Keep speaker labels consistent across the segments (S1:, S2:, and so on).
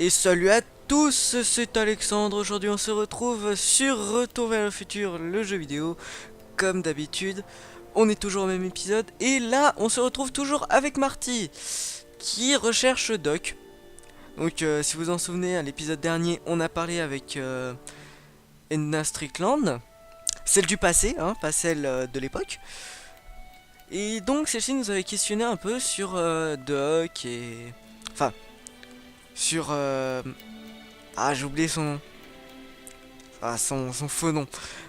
S1: Et salut à tous, c'est Alexandre. Aujourd'hui on se retrouve sur Retour vers le futur, le jeu vidéo. Comme d'habitude, on est toujours au même épisode. Et là, on se retrouve toujours avec Marty, qui recherche Doc. Donc si vous en souvenez, à l'épisode dernier, on a parlé avec Edna Strickland. Celle du passé, hein, pas celle de l'époque. Et donc celle-ci nous avait questionné un peu sur Doc et... Enfin, sur... Ah, j'ai oublié son faux nom.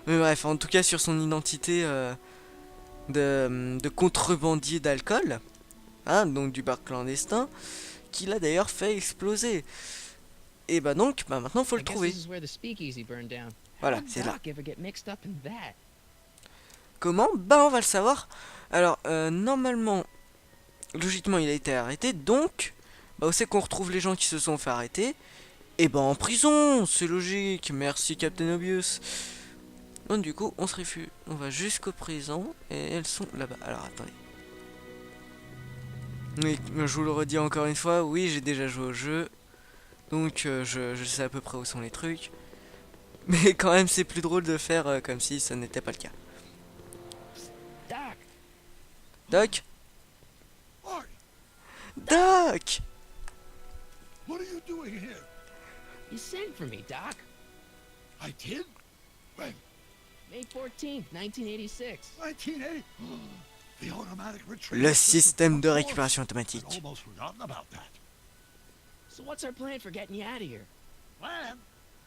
S1: Mais bref, en tout cas sur son identité de contrebandier d'alcool, hein, donc du bar clandestin, qui l'a d'ailleurs fait exploser. Et bah donc, bah maintenant faut le trouver. Voilà, c'est là. Comment? Bah on va le savoir. Alors, normalement, logiquement il a été arrêté, donc, bah où c'est qu'on retrouve les gens qui se sont fait arrêter? Et ben en prison, c'est logique, merci Captain Obvious. Donc du coup, on se réfugie, on va jusqu'aux prisons, et elles sont là-bas. Alors attendez. Oui, je vous le redis encore une fois, oui j'ai déjà joué au jeu, donc je sais à peu près où sont les trucs. Mais quand même c'est plus drôle de faire comme si ça n'était pas le cas. Doc? Doc!
S2: What are you doing here?
S3: You sent for me, Doc.
S2: I did? When?
S3: May 14th, 1986.
S2: 1980? The automatic retrieval
S1: Le
S2: system.
S1: système de
S2: Of course.
S1: récupération
S2: I'd
S1: automatique.
S2: almost forgotten about that.
S3: So what's our plan for getting you out of here?
S2: Plan?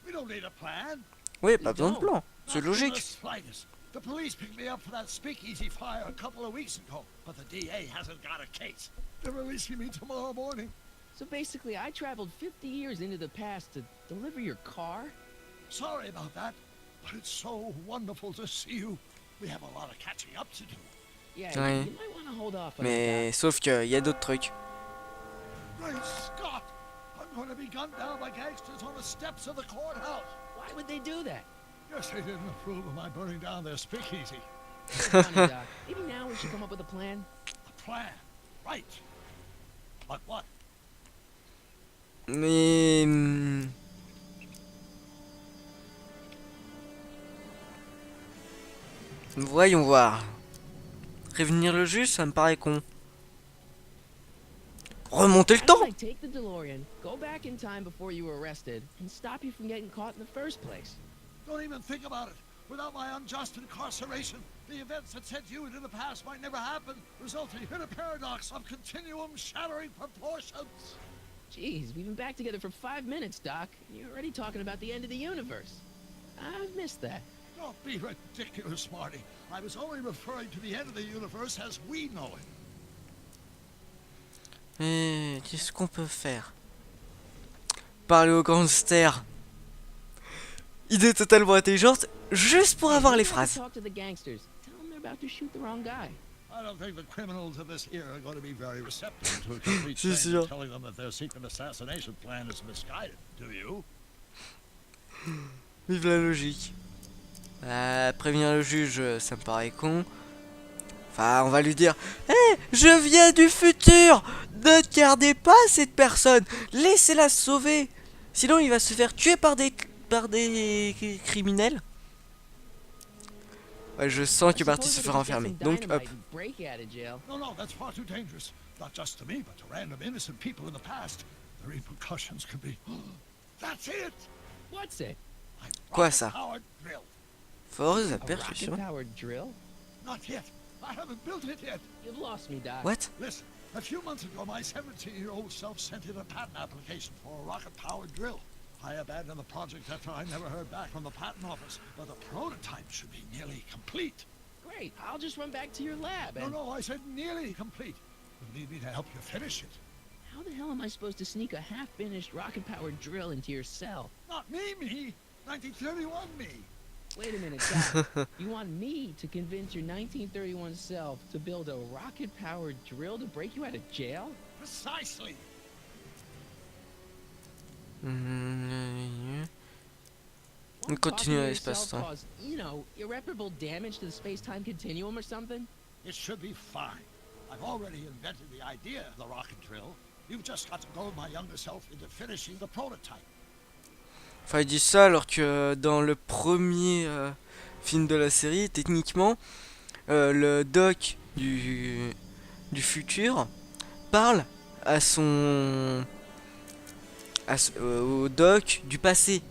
S2: We don't need a plan.
S1: Oui, pas besoin de plan, c'est
S2: Not in
S1: logique.
S2: the slightest. The police picked me up for that speakeasy fire a couple of weeks ago, but the DA hasn't got a case. They're releasing me tomorrow morning.
S3: So basically, I traveled 50 years into the past to deliver your car?
S2: Sorry about that, but it's so wonderful to see you. We have a lot of catching up to do.
S3: Yeah,
S1: Oui.
S3: you might want to hold off on
S1: Mais sauf qu'il y a d'autres trucs.
S2: Great Scott! I'm going to be gunned down by gangsters on the steps of the courthouse.
S3: that. Why would they do that?
S2: Guess they didn't approve of my burning down their speakeasy.
S3: Funny, Doc. Maybe now we should come up with a plan.
S2: A plan, right? But what?
S1: Mais... Voyons voir. Prévenir le juge, ça me paraît con. Remonter le
S3: How
S1: temps?
S3: did I take the DeLorean, go back in time before you were arrested, and stop you from getting caught in the first place?
S2: Don't even think about it. Without my unjust incarceration, the events that sent you into the past might never happen, resulting in a paradox of continuum shattering proportions.
S3: Jeez, we've been back together for 5 minutes, Doc, and you're already talking about the end of the universe. I've missed that.
S2: Don't be ridiculous, Marty. I was only referring to the end of the universe as we know it.
S1: Et qu'est-ce qu'on peut faire? Parler aux gangsters. Idée totalement intelligente, juste pour avoir les phrases.
S3: Talk to the gangsters. Tell them they're about to shoot the wrong guy.
S2: I don't think the criminals of this here are going to be very receptive to a complete
S1: C'est
S2: stranger
S1: sûr.
S2: telling them that their secret assassination plan is misguided. Do you?
S1: Vive la logique. Prévenir le juge, ça me paraît con. Enfin, on va lui dire: hé, je viens du futur! Ne gardez pas cette personne! Laissez-la se sauver! Sinon, il va se faire tuer par des criminels. Ouais, je sens que Partie se fera enfermer. Donc, hop.
S3: Break you out of jail.
S2: No, that's far too dangerous. Not just to me, but to random innocent people in the past. The repercussions could be... That's it!
S3: What's it?
S2: My
S1: Quoi, ça?
S2: rocket-powered drill.
S1: Force à
S3: A
S1: percussion.
S3: rocket-powered drill?
S2: Not yet. I haven't built it yet.
S3: You've lost me, Doc.
S1: What?
S2: Listen, a few months ago, my 17-year-old self sent in a patent application for a rocket-powered drill. I abandoned the project after I never heard back from the patent office, but the prototype should be nearly complete.
S3: Great. I'll just run back to your lab and...
S2: No, I said nearly complete. You need me to help you finish it.
S3: How the hell am I supposed to sneak a half-finished rocket-powered drill into your cell?
S2: Not me! 1931 me!
S3: Wait a minute, Doc. You want me to convince your 1931 self to build a rocket-powered drill to break you out of jail?
S2: Precisely!
S1: On
S3: Won't
S1: continue
S3: talking
S1: à
S3: to
S1: l'espace-temps.
S3: yourself cause, you know, irreparable damage to the space-time continuum or something?
S2: It should be fine. I've already invented the idea of the rocket drill. You've just got to goad my younger self into finishing the prototype.
S1: Enfin, ils disent ça alors que dans le premier film de la série, techniquement, le doc du futur parle à son au doc du passé.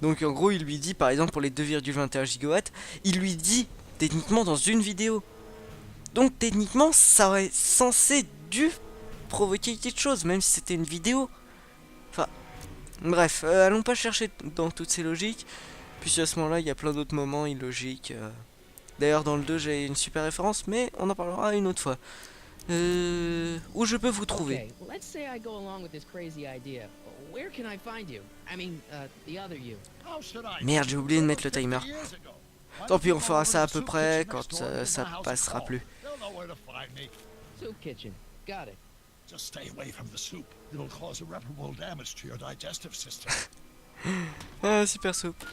S1: Donc en gros, il lui dit, par exemple, pour les 2,21 gigawatts, il lui dit techniquement dans une vidéo. Donc techniquement, ça aurait censé dû provoquer quelque chose, même si c'était une vidéo. Enfin, bref, allons pas chercher dans toutes ces logiques. Puis à ce moment-là, il y a plein d'autres moments illogiques. D'ailleurs, dans le 2, j'ai une super référence, mais on en parlera une autre fois. Où je peux vous trouver?
S3: Okay, well, let's say I go along with this crazy idea. Where can I find you? I mean, the other you.
S2: How should I?
S1: Merde, j'ai oublié de mettre le timer.
S2: 50 years ago. Why
S1: Tant
S2: don't
S1: pis,
S2: you
S1: on
S2: go
S1: fera
S2: over
S1: ça à
S2: to
S1: peu
S2: the
S1: près
S2: soup kitchen
S1: quand
S2: next door and give
S1: ça
S2: my house a
S1: passera
S2: call.
S1: plus.
S2: They'll know where to find me.
S3: Soup kitchen. Got it.
S2: Just stay away from the soup. It'll cause irreparable damage to your digestive system.
S1: Ah, super soupe.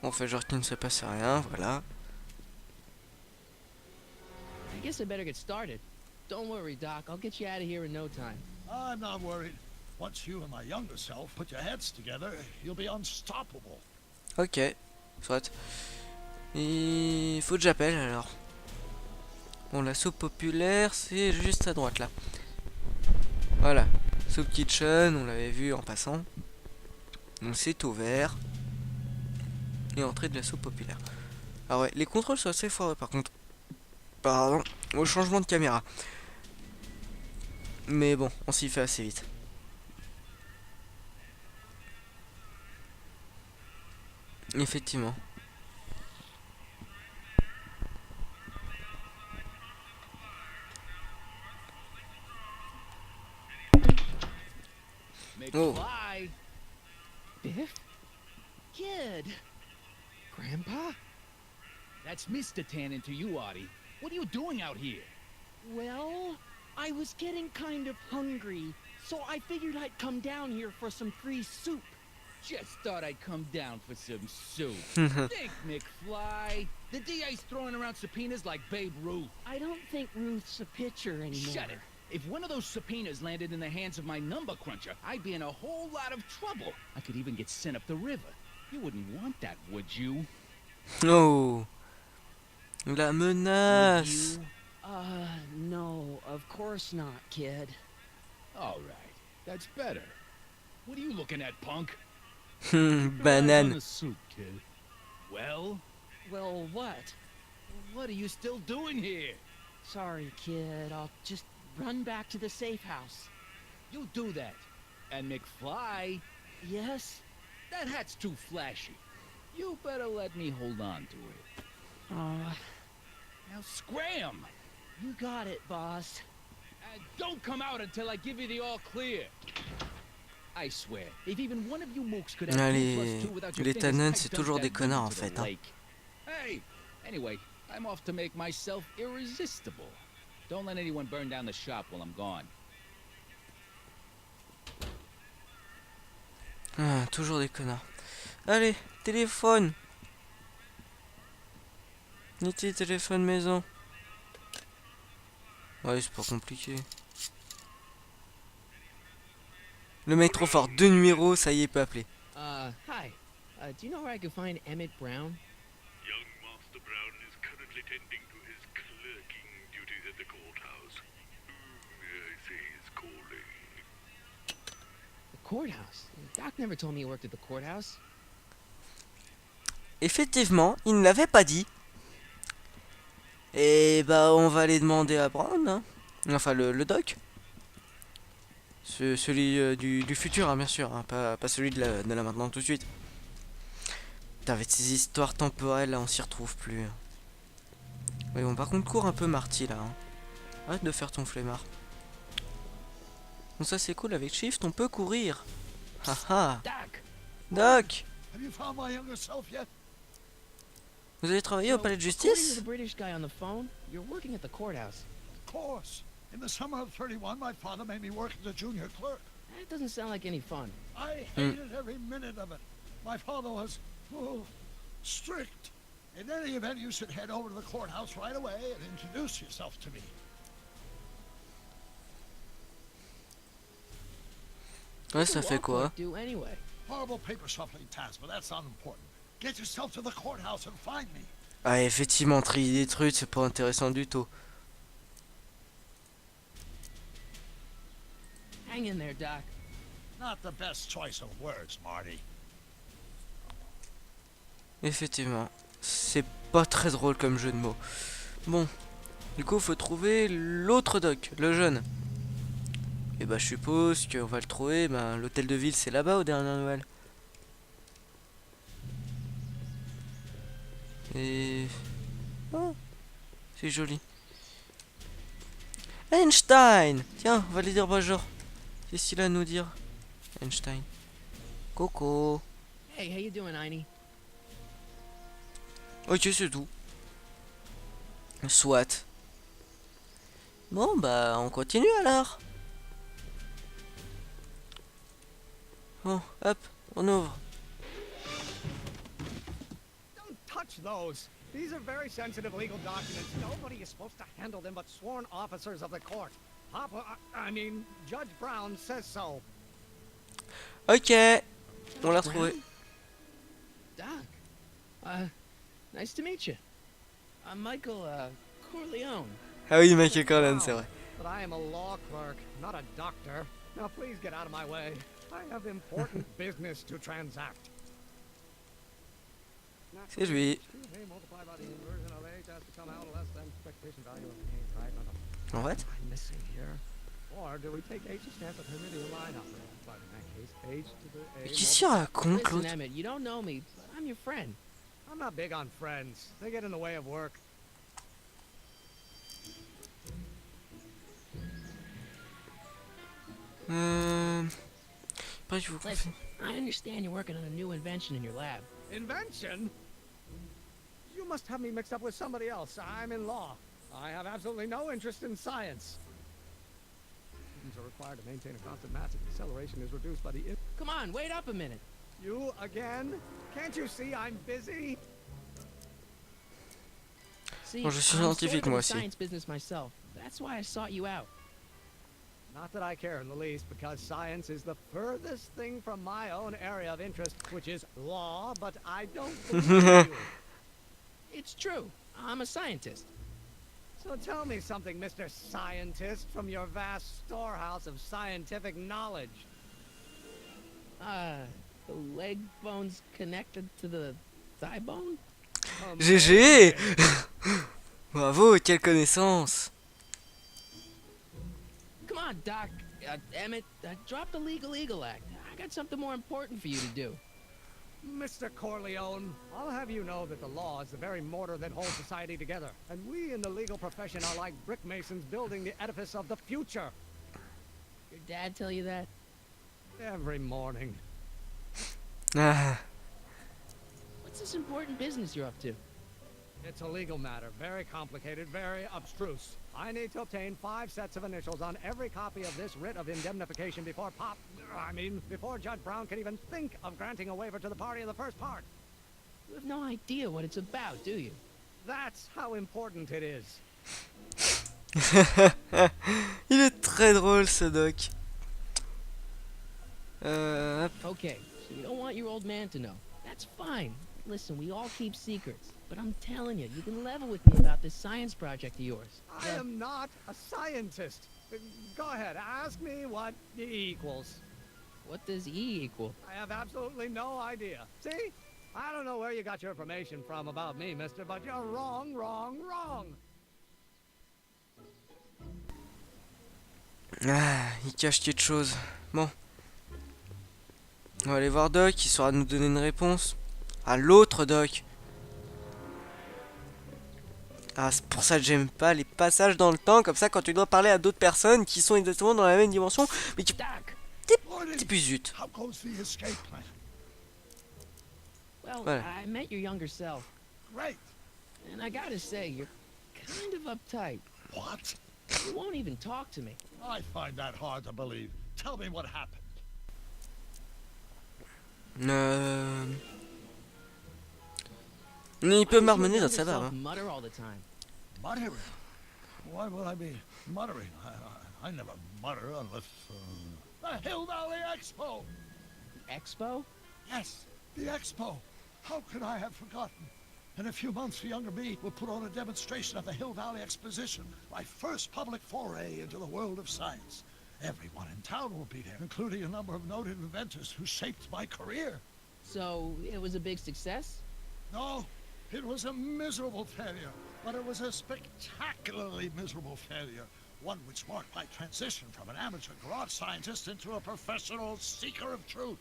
S1: On fait genre qu'il ne se passe rien, voilà.
S3: I guess I better get started. Don't worry, Doc. I'll get you out of here in no time.
S2: I'm not worried. Once you and my younger self put your heads together, you'll be unstoppable.
S1: Ok, soit. Il faut que j'appelle alors. Bon, la soupe populaire, c'est juste à droite là. Voilà, soup kitchen, on l'avait vu en passant. Donc c'est ouvert. Et entrée de la soupe populaire. Ah ouais, les contrôles sont assez foireux par contre. Pardon, au changement de caméra. Mais bon, on s'y fait assez vite. Effectivement. Oh.
S3: McFly! Biff? Kid! Grandpa?
S4: That's Mr. Tannen to you, Artie. What are you doing out here?
S5: Well, I was getting kind of hungry, so I figured I'd come down here for some free soup.
S4: Just thought I'd come down for some soup. Think, McFly. The DA's throwing around subpoenas like Babe Ruth.
S5: I don't think Ruth's a pitcher anymore.
S4: Shut it. If one of those subpoenas landed in the hands of my number cruncher, I'd be in a whole lot of trouble. I could even get sent up the river. You wouldn't want that, would you?
S1: Oh. La menace.
S5: No, of course not, kid.
S4: All right. That's better. What are you looking at, punk?
S1: Banane.
S4: Soup, kid. Well,
S5: Well, what?
S4: what are you still doing here?
S5: Sorry, kid. I'll just run back to the safe house.
S4: You do that. And McFly,
S5: Yes?
S4: that hat's too flashy. You better let me hold on to it. Now scram!
S5: You got it, boss.
S4: And don't come out until I give you the all clear. I swear, if even one of you mooks could have
S1: Ah,
S4: 2 plus 2 without your
S1: les
S4: fingers,
S1: Tannen,
S4: I'd
S1: c'est
S4: dump
S1: toujours
S4: that
S1: des connards
S4: woman
S1: en
S4: to the
S1: fait. Hein.
S4: lake. Hey, anyway, I'm off to make myself irresistible. Don't let anyone burn down the shop while I'm gone.
S1: Ah, toujours des connards. Allez, téléphone. Unité téléphone maison. Ouais, c'est pas compliqué. Le mec trop fort, 2 numéros, ça y est, il peut appeler.
S3: Hi. Do you know where I can find Emmett Brown?
S6: Young Master Brown is currently tending to his clerking duties at the courthouse. I see he's calling.
S3: The courthouse? Doc never told me he worked at the courthouse.
S1: Effectivement, il ne l'avait pas dit. Et bah, on va aller demander à Brown. Hein. Enfin, le doc. Celui du futur, hein, bien sûr. Hein, pas celui de la maintenant tout de suite. Putain, avec ces histoires temporelles, là, on s'y retrouve plus. Oui, bon, par contre, cours un peu, Marty, là. Hein. Arrête de faire ton flemmard. Bon, ça, c'est cool. Avec Shift, on peut courir. Haha.
S3: Doc!
S1: Doc,
S2: Have you found my younger self yet?
S1: vous avez travaillé au palais de
S3: According to
S1: justice?
S3: the British guy on the phone, you're working at the courthouse.
S2: Of course. In the summer of 31, my father made me work as a junior clerk.
S3: That doesn't sound like any fun.
S2: I hated every minute of it. My father was, strict. In any event, you should head over to the courthouse right away and introduce yourself to me.
S1: Ouais, ça fait quoi?
S3: Do anyway.
S2: Horrible paper shuffling task, but that's unimportant. Get yourself to the courthouse and find me.
S1: Ah, effectivement, trier des trucs, c'est pas intéressant du tout.
S3: Hang in there, Doc.
S2: Not the best choice of words, Marty.
S1: Effectivement, c'est pas très drôle comme jeu de mots. Bon, du coup, faut trouver l'autre doc, le jeune. Et bah, je suppose qu'on va le trouver. Ben, l'hôtel de ville, c'est là-bas aux dernières nouvelles. Et... oh, c'est joli. Einstein! Tiens, on va lui dire bonjour. Qu'est-ce qu'il a à nous dire? Einstein. Coco.
S3: Hey, how you doing, Einie?
S1: Ok, c'est tout. Soit. Bon, bah, on continue alors. Bon, hop, on ouvre.
S7: Don't touch those. These are very sensitive legal documents. Nobody is supposed to handle them but sworn officers of the court. Papa, I mean, Judge Brown says so.
S1: Ok, on l'a trouvé.
S3: Doc. Nice to meet you. I'm Michael, Corleone.
S1: Ah oui, Michael Corleone, c'est vrai.
S7: But I am a law clerk, not a doctor. Now please get out of my way. I have important business to transact.
S1: C'est lui. En fait?
S7: I'm missing here. Or do we take H's chance at Hermidian line up? But in that case, H to the A.
S1: Mais qu'est-ce qu'il raconte,
S3: Listen,
S1: l'autre?
S3: Emmett, you don't know me, but I'm your friend.
S7: I'm not big on friends. They get in the way of work.
S1: Bref, je vous confie.
S3: Listen, I understand you're working on a new invention in your lab.
S7: Invention? You must have me mixed up with somebody else. I'm in law. I have absolutely no interest in science. Students are required to maintain a constant mass. If acceleration is reduced by the...
S3: Come on, wait up a minute.
S7: You again? Can't you see I'm busy?
S3: See,
S1: Bon, je suis
S3: I'm sort
S1: scientifique,
S3: of in
S1: moi
S3: the
S1: aussi.
S3: science business myself. That's why I sought you out.
S7: Not that I care in the least, because science is the furthest thing from my own area of interest, which is law, but I don't believe you.
S3: It's true. I'm a scientist.
S7: So tell me something, Mr. Scientist, from your vast storehouse of scientific knowledge.
S3: The leg bone's connected to the thigh bone?
S1: GG! Bravo, quelle connaissance!
S3: Come on, Doc. Emmett, drop the legal eagle act. I got something more important for you to do.
S7: Mr. Corleone, I'll have you know that the law is the very mortar that holds society together, and we in the legal profession are like brick masons building the edifice of the future.
S3: Your dad tell you that?
S7: Every morning.
S1: Ah,
S3: What's this important business you're up to?
S7: It's a legal matter, very complicated, very abstruse. I need to obtain 5 sets of initials on every copy of this writ of indemnification before before Judge Brown can even think of granting a waiver to the party in the first part.
S3: You have no idea what it's about, do you?
S7: That's how important it is.
S1: il est très drôle ce doc. Hop.
S3: Okay, so you don't want your old man to know. That's fine. Listen, we all keep secrets. But I'm telling you, you can level with me about this science project of yours.
S7: I am not a scientist. Go ahead, ask me what E equals.
S3: What does E equal?
S7: I have absolutely no idea. See? I don't know where you got your information from about me, mister, but you're wrong, wrong, wrong.
S1: Ah, il cache quelque chose. Bon. On va aller voir Doc, il saura nous donner une réponse. Ah, l'autre Doc. Ah, c'est pour ça que j'aime pas les passages dans le temps, comme ça quand tu dois parler à d'autres personnes qui sont exactement dans la même dimension, mais qui...
S3: Doc!
S1: T'es plus zut.
S2: How goes the escape plan?
S3: Well,
S1: Voilà.
S3: I met your younger self,
S2: Great.
S3: and I gotta say, you're kind of uptight.
S2: What?
S3: You won't even talk to me.
S2: I find that hard to believe. Tell me what happened.
S1: Il peut marmonner dans
S3: Your
S1: sa barbe.
S3: yourself
S1: Hein.
S3: mutter all the time.
S2: Muttering? Why will I be muttering? I never mutter unless... The Hill Valley Expo!
S3: Expo?
S2: Yes, the Expo. How could I have forgotten? In a few months, the younger me will put on a demonstration at the Hill Valley Exposition, my first public foray into the world of science. Everyone in town will be there, including a number of noted inventors who shaped my career.
S3: So, it was a big success?
S2: No, it was a miserable failure, but it was a spectacularly miserable failure. One which marked my transition from an amateur garage scientist into a professional seeker of truth.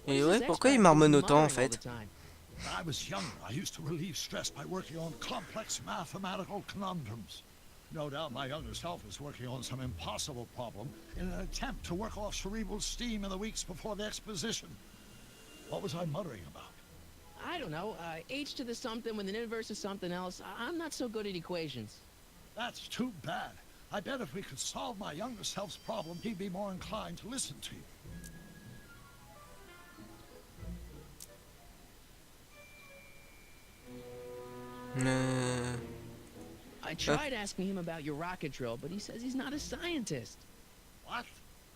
S1: Et ouais, pourquoi il marmonne autant en fait?
S2: When I was younger, I used to relieve stress by working on complex mathematical conundrums. No doubt my younger self is working on some impossible problem in an attempt to work off cerebral steam in the weeks before the exposition. What was I muttering about?
S3: I don't know. H to the something with an inverse of something else. I'm not so good at equations.
S2: That's too bad. I bet if we could solve my younger self's problem, he'd be more inclined to listen to you.
S3: I tried asking him about your rocket drill, but he says he's not a scientist.
S2: What?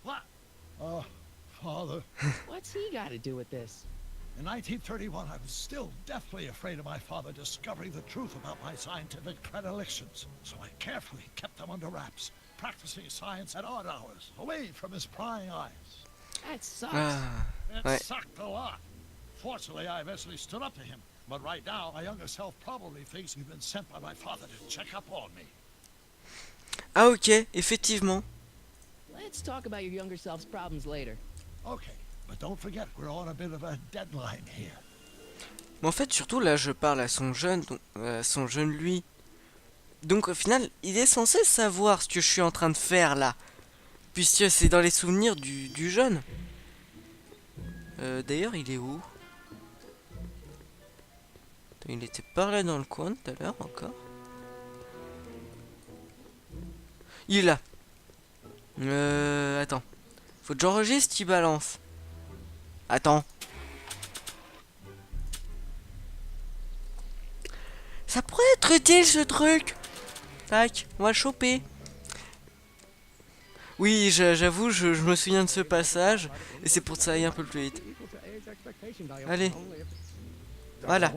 S2: What? Oh, Father.
S3: What's he got to do with this?
S2: In 1931, I was still deathly afraid of my father discovering the truth about my scientific predilections, so I carefully kept them under wraps, practicing science at odd hours, away from his prying eyes.
S3: That sucks.
S2: It sucked a lot. Fortunately, I eventually stood up to him, but right now, my younger self probably thinks you've been sent by my father to check up on me.
S1: Ah ok, effectivement.
S3: Let's talk about your younger self's problems later.
S2: Okay, but don't forget, we're on a bit of a deadline here.
S1: Mais en fait, surtout là, je parle à son jeune, lui. Donc au final, il est censé savoir ce que je suis en train de faire là, puisque c'est dans les souvenirs du jeune. D'ailleurs, il est où? Il était par là dans le coin tout à l'heure encore. Il est là. Attends. Faut que j'enregistre, il balance. Attends. Ça pourrait être utile ce truc. Tac, on va le choper. Oui, j'avoue, je me souviens de ce passage. Et c'est pour que ça aille un peu plus vite. Allez. Voilà.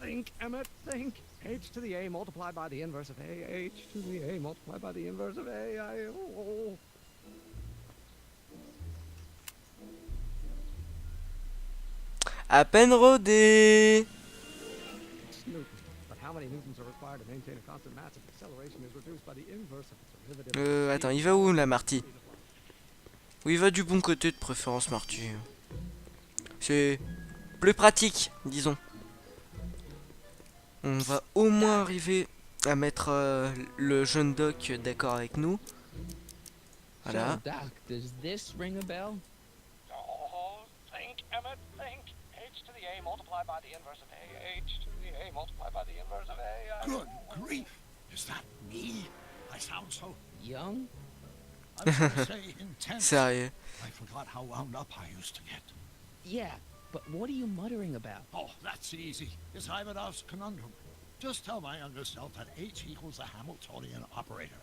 S7: Think, Emmett, think. H to the A multiplied by the inverse of A. H to the A multiplied by the inverse of A.
S1: À peine rodé.
S7: It's Newton. But how many newtons are required to maintain a constant mass if acceleration is reduced by the inverse of its derivative?
S1: Attends, il va où la Marty? Oui, il va du bon côté de préférence, Marty. C'est plus pratique, disons. On va au moins arriver à mettre le jeune doc d'accord avec nous. Voilà.
S3: So, Doc, does this ring a bell?
S7: Oh, think, Emmett, think. H to the A multiplied by the inverse of A. H to the A multiplied by the inverse of A.
S2: Good grief! Is that me? I sound so...
S3: Young?
S2: I was gonna say intense.
S1: Sérieux.
S2: I forgot how wound up I used to get.
S3: Yeah, but what are you muttering about?
S2: Oh, that's easy. It's Ivanov's conundrum. Just tell my younger self that H equals the Hamiltonian operator.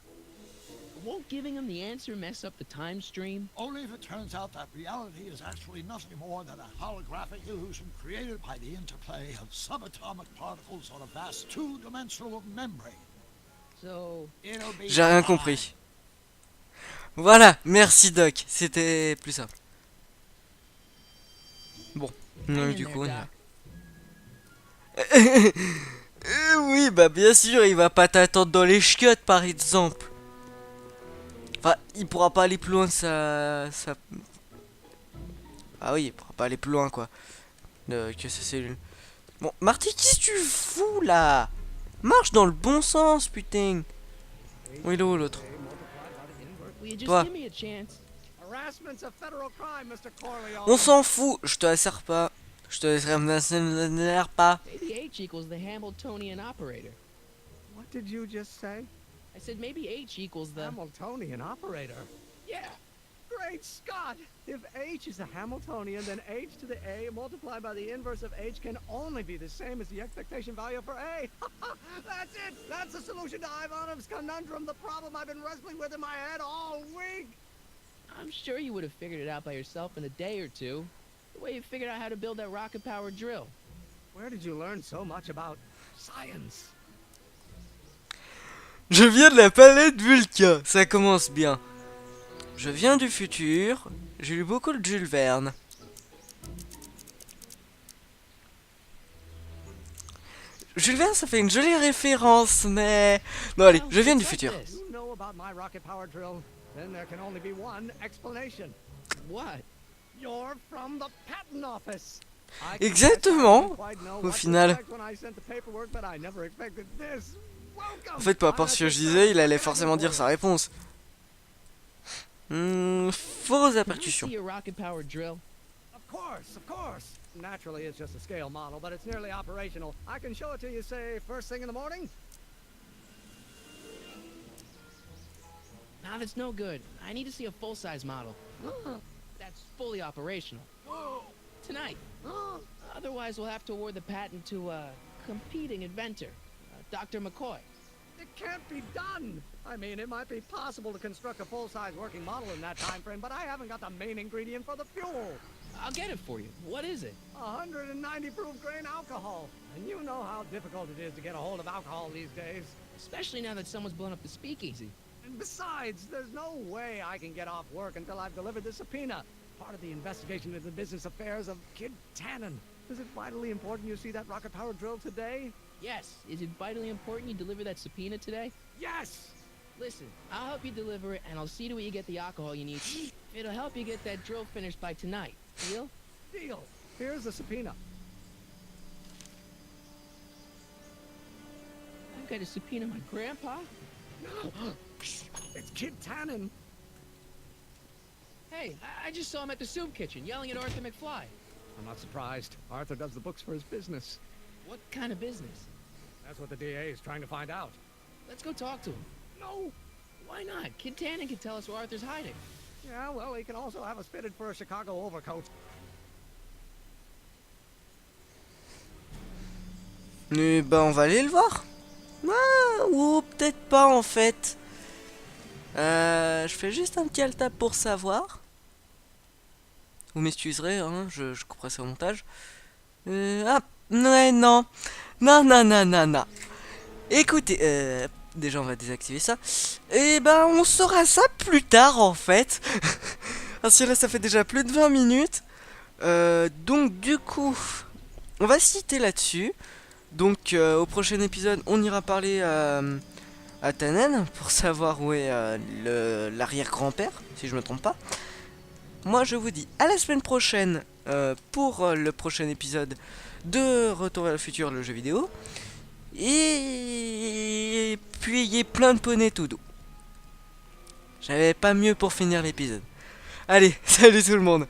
S3: Won't giving him the answer mess up the time stream?
S2: Only if it turns out that reality is actually nothing more than a holographic illusion created by the interplay of subatomic particles on a vast two-dimensional membrane.
S3: So,
S2: It'll be
S1: J'ai rien compris. Voilà, merci Doc, c'était plus simple. Bon,
S3: hang in
S1: du
S3: there,
S1: coup on y
S3: Doc.
S1: va. Oui, bah bien sûr, il va pas t'attendre dans les chiottes par exemple. Enfin, il pourra pas aller plus loin ça... Ah oui, il pourra pas aller plus loin quoi. Que sa cellule. Bon, Marty, qu'est-ce que tu fous là? Marche dans le bon sens, putain. Où il est où l'autre?
S3: Will you just
S1: Toi.
S3: give me a chance?
S7: Harassment's a federal crime, Mr. Corleone.
S1: On s'en fout, je te laisserai pas. Je te laisserai pas.
S3: Maybe H equals the Hamiltonian operator.
S7: What did you just say?
S3: I said maybe H equals the...
S7: Hamiltonian operator.
S3: Yeah,
S7: Great Scott! If h is a Hamiltonian, then h to the a multiplied by the inverse of h can only be the same as the expectation value for a. That's it! That's the solution to Ivanov's conundrum, the problem I've been wrestling with in my head all week!
S3: I'm sure you would have figured it out by yourself in a day or two. The way you figured out how to build that rocket-powered drill.
S7: Where did you learn so much about science?
S1: Je viens de la planète Vulcain, ça commence bien. Je viens du futur, j'ai lu beaucoup de Jules Verne. Jules Verne, ça fait une jolie référence, mais... Non, allez, je viens du futur.
S7: You know about my rocket-powered drill? Then there can only be one explanation.
S3: What?
S7: You're from the patent office.
S1: Exactement, au final. En fait, peu importe ce que je disais, il allait forcément dire sa réponse. Fausse répercussion.
S7: Of course. Naturally, it's just a scale model, but it's nearly operational. I can show it to you, say, first thing in the morning.
S3: Nah, that's no good. I need to see a full-size model. That's fully operational. Tonight. Otherwise, we'll have to award the patent to a competing inventor, Dr. McCoy.
S7: It can't be done. I mean, it might be possible to construct a full-size working model in that time frame, but I haven't got the main ingredient for the fuel.
S3: I'll get it for you. What is it?
S7: 190 proof grain alcohol. And you know how difficult it is to get a hold of alcohol these days.
S3: Especially now that someone's blown up the speakeasy.
S7: And besides, there's no way I can get off work until I've delivered the subpoena. Part of the investigation into the business affairs of Kid Tannen. Is it vitally important you see that rocket-powered drill today?
S3: Yes. Is it vitally important you deliver that subpoena today?
S7: Yes!
S3: Listen, I'll help you deliver it, and I'll see to it you get the alcohol you need. It'll help you get that drill finished by tonight. Deal?
S7: Deal. Here's the subpoena.
S3: I've got to subpoena my grandpa?
S7: It's Kid Tannen.
S3: Hey, I just saw him at the soup kitchen, yelling at Arthur McFly.
S7: I'm not surprised. Arthur does the books for his business.
S3: What kind of business?
S7: That's what the DA is trying to find out.
S3: Let's go talk to him.
S7: No!
S3: Why not? Kid Tannen can tell us where Arthur's hiding.
S7: Yeah, well, he can also have us fitted for a Chicago overcoat.
S1: Eh ben, on va aller le voir. Ah, ou peut-être pas en fait. Je fais juste un petit alt-tab pour savoir. Vous m'excuserez, hein, je couperai ça au montage. Ah, ouais, non. Non. Écoutez, déjà on va désactiver ça. Et ben, on saura ça plus tard en fait. Parce que là, ça fait déjà plus de 20 minutes. Donc, du coup, on va citer là-dessus. Donc, au prochain épisode, on ira parler à Tannen pour savoir où est l'arrière-grand-père, si je me trompe pas. Moi, je vous dis à la semaine prochaine pour le prochain épisode de Retour vers le futur, le jeu vidéo. Et puis, il y a plein de poneys tout doux. J'avais pas mieux pour finir l'épisode. Allez, salut tout le monde!